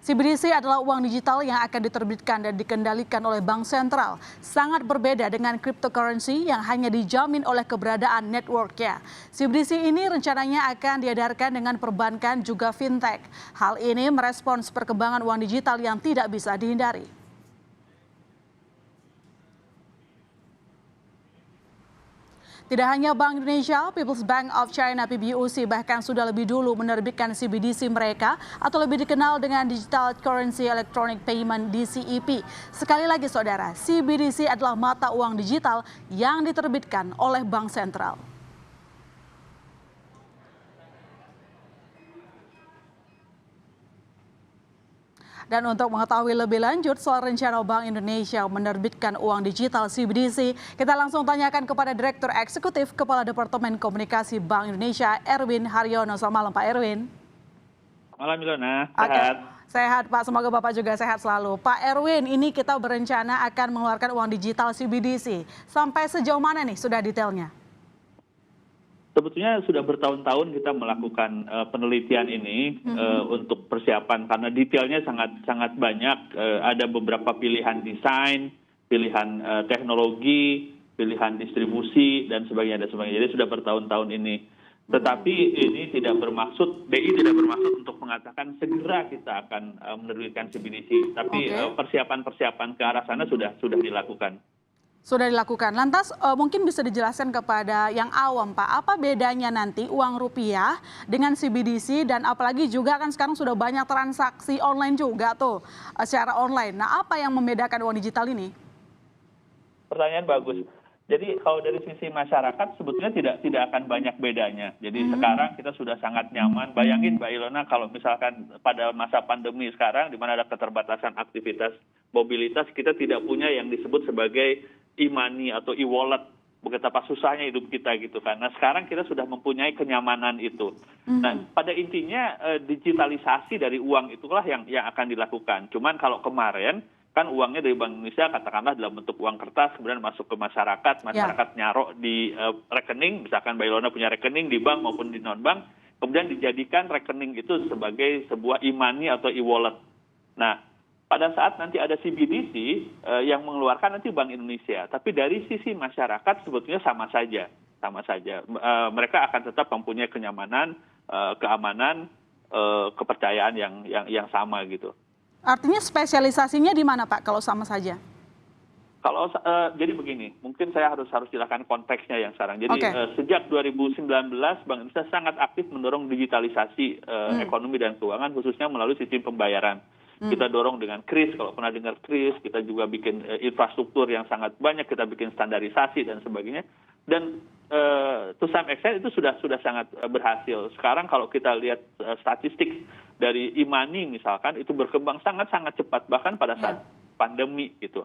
CBDC adalah uang digital yang akan diterbitkan dan dikendalikan oleh bank sentral. Sangat berbeda dengan cryptocurrency yang hanya dijamin oleh keberadaan networknya. CBDC ini rencananya akan diedarkan dengan perbankan juga fintech. Hal ini merespons perkembangan uang digital yang tidak bisa dihindari. Tidak hanya Bank Indonesia, People's Bank of China (PBOC) bahkan sudah lebih dulu menerbitkan CBDC mereka atau lebih dikenal dengan Digital Currency Electronic Payment (DCEP). Sekali lagi saudara, CBDC adalah mata uang digital yang diterbitkan oleh bank sentral. Dan untuk mengetahui lebih lanjut soal rencana Bank Indonesia menerbitkan uang digital CBDC, kita langsung tanyakan kepada Direktur Eksekutif Kepala Departemen Komunikasi Bank Indonesia, Erwin Haryono. Selamat malam Pak Erwin. Malam Ilona, sehat. Sehat Pak, semoga Bapak juga sehat selalu. Pak Erwin, ini kita berencana akan mengeluarkan uang digital CBDC. Sampai sejauh mana nih sudah detailnya? Sebetulnya sudah bertahun-tahun kita melakukan penelitian ini untuk persiapan karena detailnya sangat banyak. Ada beberapa pilihan desain, pilihan teknologi, pilihan distribusi dan sebagainya. Jadi sudah bertahun-tahun ini. Tetapi ini tidak bermaksud, BI tidak bermaksud untuk mengatakan segera kita akan menerbitkan CBDC. Tapi persiapan-persiapan ke arah sana sudah dilakukan. Sudah dilakukan. Lantas mungkin bisa dijelaskan kepada yang awam Pak, apa bedanya nanti uang rupiah dengan CBDC dan apalagi juga kan sekarang sudah banyak transaksi online juga tuh secara online. Nah apa yang membedakan uang digital ini? Pertanyaan bagus. Jadi kalau dari sisi masyarakat sebetulnya tidak akan banyak bedanya. Jadi sekarang kita sudah sangat nyaman. Bayangin Mbak Ilona kalau misalkan pada masa pandemi sekarang di mana ada keterbatasan aktivitas mobilitas, kita tidak punya yang disebut sebagai e-money atau e-wallet. Betapa susahnya hidup kita gitu kan. Nah sekarang kita sudah mempunyai kenyamanan itu. Nah pada intinya digitalisasi dari uang itulah yang akan dilakukan. Cuman kalau kemarin kan uangnya dari Bank Indonesia katakanlah dalam bentuk uang kertas kemudian masuk ke masyarakat nyarok di rekening, misalkan Mbak Ilona punya rekening di bank maupun di non bank, kemudian dijadikan rekening itu sebagai sebuah e-money atau e-wallet. Nah pada saat nanti ada CBDC yang mengeluarkan nanti Bank Indonesia, tapi dari sisi masyarakat sebetulnya sama saja. Mereka akan tetap mempunyai kenyamanan, keamanan, kepercayaan yang sama gitu. Artinya spesialisasinya di mana Pak kalau sama saja? Kalau jadi begini, mungkin saya harus jelaskan konteksnya yang sekarang. Jadi sejak 2019 Bank Indonesia sangat aktif mendorong digitalisasi ekonomi dan keuangan khususnya melalui sistem pembayaran. Kita dorong dengan KRIS, kalau pernah dengar KRIS, kita juga bikin infrastruktur yang sangat banyak, kita bikin standarisasi dan sebagainya. Dan to some extent itu sudah sangat berhasil. Sekarang kalau kita lihat statistik dari e-money misalkan, itu berkembang sangat cepat, bahkan pada saat pandemi gitu.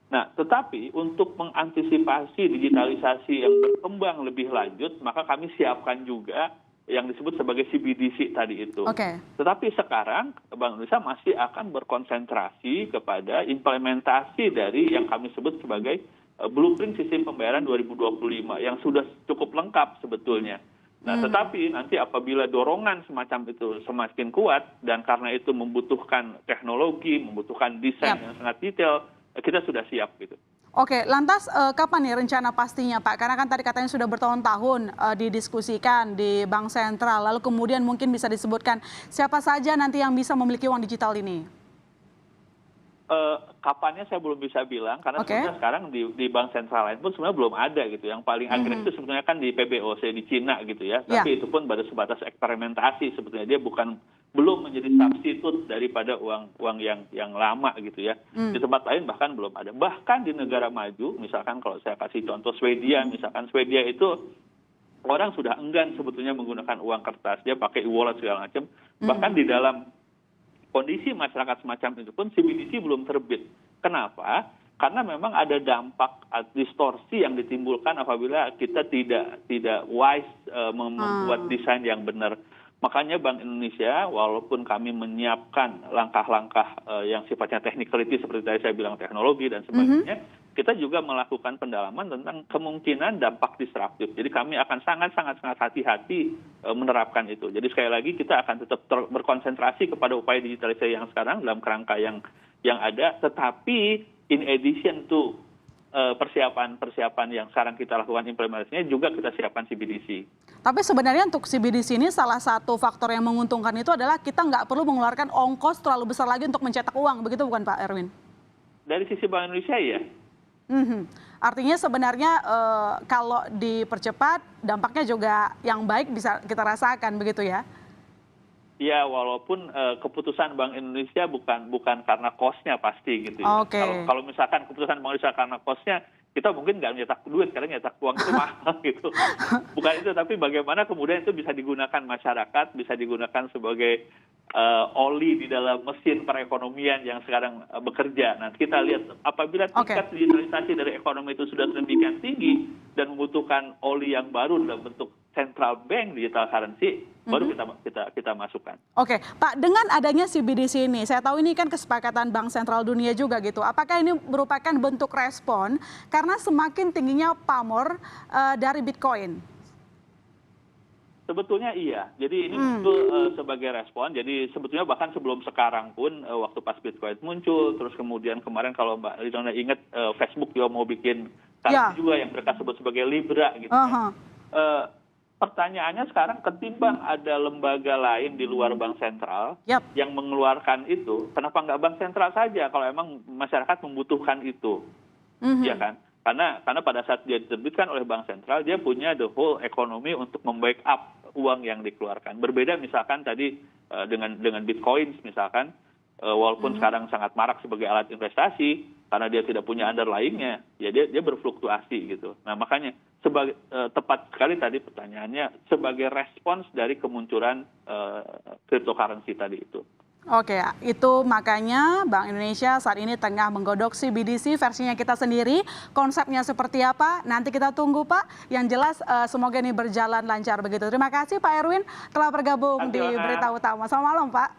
Nah, tetapi untuk mengantisipasi digitalisasi yang berkembang lebih lanjut, maka kami siapkan juga yang disebut sebagai CBDC tadi itu. Tetapi sekarang Bank Indonesia masih akan berkonsentrasi kepada implementasi dari yang kami sebut sebagai blueprint sistem pembayaran 2025 yang sudah cukup lengkap sebetulnya. Nah, tetapi nanti apabila dorongan semacam itu semakin kuat dan karena itu membutuhkan teknologi, membutuhkan desain yang sangat detail, kita sudah siap gitu. Oke, lantas kapan nih rencana pastinya Pak? Karena kan tadi katanya sudah bertahun-tahun didiskusikan di Bank Sentral, lalu kemudian mungkin bisa disebutkan siapa saja nanti yang bisa memiliki uang digital ini? Kapannya saya belum bisa bilang, karena sebenarnya sekarang di bank sentral lain pun sebenarnya belum ada gitu. Yang paling agresif sebenarnya kan di PBOC di Cina gitu ya, tapi itu pun baru sebatas eksperimentasi sebetulnya, dia belum menjadi substitut daripada uang yang lama gitu ya. Di tempat lain bahkan belum ada. Bahkan di negara maju, misalkan kalau saya kasih contoh Swedia, misalkan Swedia itu orang sudah enggan sebetulnya menggunakan uang kertas, dia pakai e-wallet segala macam. Bahkan di dalam kondisi masyarakat semacam itu pun CBDC belum terbit. Kenapa? Karena memang ada dampak distorsi yang ditimbulkan apabila kita tidak wise membuat desain yang benar. Makanya Bank Indonesia, walaupun kami menyiapkan langkah-langkah yang sifatnya technicality seperti tadi saya bilang teknologi dan sebagainya, kita juga melakukan pendalaman tentang kemungkinan dampak disruptif. Jadi kami akan sangat hati-hati menerapkan itu. Jadi sekali lagi kita akan tetap berkonsentrasi kepada upaya digitalisasi yang sekarang dalam kerangka yang ada, tetapi in addition to persiapan yang sekarang kita lakukan implementasinya juga kita siapkan CBDC. Tapi sebenarnya untuk CBDC ini salah satu faktor yang menguntungkan itu adalah kita nggak perlu mengeluarkan ongkos terlalu besar lagi untuk mencetak uang, begitu bukan Pak Erwin? Dari sisi Bank Indonesia ya. Artinya sebenarnya kalau dipercepat dampaknya juga yang baik bisa kita rasakan, begitu ya? Ya, walaupun keputusan Bank Indonesia bukan karena cost-nya pasti gitu ya. Kalau misalkan keputusan Bank Indonesia karena cost-nya, kita mungkin nggak nyetak duit, karena nyetak uang itu mahal gitu. Bukan itu, tapi bagaimana kemudian itu bisa digunakan masyarakat, bisa digunakan sebagai oli di dalam mesin perekonomian yang sekarang bekerja. Nah, kita lihat apabila tingkat digitalisasi dari ekonomi itu sudah sedemikian tinggi dan membutuhkan oli yang baru dalam bentuk central bank digital currency, baru kita masukkan. Oke, Pak, dengan adanya CBDC ini, saya tahu ini kan kesepakatan Bank Sentral Dunia juga gitu. Apakah ini merupakan bentuk respon karena semakin tingginya pamor dari Bitcoin? Sebetulnya iya. Jadi ini muncul sebagai respon. Jadi sebetulnya bahkan sebelum sekarang pun waktu pas Bitcoin muncul, terus kemudian kemarin kalau Mbak Rizana ingat Facebook juga mau bikin currency juga yang mereka sebut sebagai Libra gitu. Pertanyaannya sekarang ketimbang ada lembaga lain di luar Bank Sentral yang mengeluarkan itu, kenapa nggak Bank Sentral saja kalau emang masyarakat membutuhkan itu, ya kan? Karena pada saat dia diterbitkan oleh Bank Sentral, dia punya the whole economy untuk membackup uang yang dikeluarkan. Berbeda misalkan tadi dengan Bitcoin misalkan, walaupun sekarang sangat marak sebagai alat investasi, karena dia tidak punya underlying-nya, ya dia berfluktuasi gitu. Nah makanya tepat sekali tadi pertanyaannya sebagai respons dari kemunculan cryptocurrency tadi itu. Oke, itu makanya Bank Indonesia saat ini tengah menggodok CBDC versinya kita sendiri. Konsepnya seperti apa? Nanti kita tunggu Pak. Yang jelas semoga ini berjalan lancar begitu. Terima kasih Pak Erwin telah bergabung di Berita Utama. Selamat malam Pak.